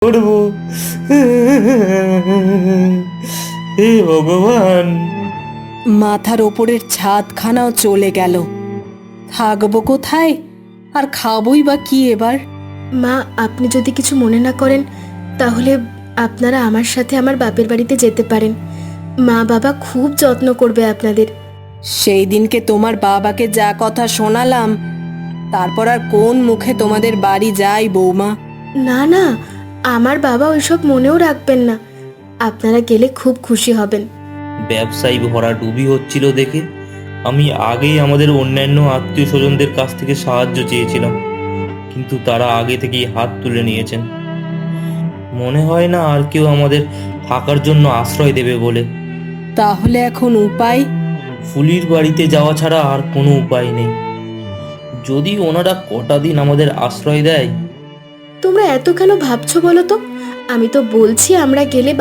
করবো। হে ভগবান! মাথার ওপরের ছাদখানাও চলে গেল। থাকবো কোথায় আর খাবই বা কি এবার? মা, আপনি যদি কিছু মনে না করেন তাহলে আপনারা আমার সাথে আমার বাপের বাড়িতে যেতে পারেন। মা বাবা খুব যত্ন করবে আপনাদের। সেই দিনকে তোমার বাবাকে যা কথা শোনালাম, তারপর আর কোন মুখে তোমাদের বাড়ি যাই বৌমা? না না, আমার বাবা ওইসব মনেও রাখবেন না। আপনারা গেলে খুব খুশি হবেন। ব্যবসায়ী ভরাডুবি হচ্ছিল দেখে আমি আগেই আমাদের অন্যান্য আত্মীয় স্বজনদের কাছ থেকে সাহায্য চেয়েছিলাম, কিন্তু তারা আগে থেকেই হাত তুলে নিয়েছেন। মনে হয় না আর কেউ আমাদের থাকার জন্য আশ্রয় দেবে বলে। তাহলে এখন উপায়? ফুলির বাড়িতে যাওয়া ছাড়া আর কোনো উপায় নেই। যদি ওনারা কটা দিন আমাদের আশ্রয় দেয়। তোমরা এত কেন ভাবছো বলো তো? আমি তো বলছি আমরা গেলে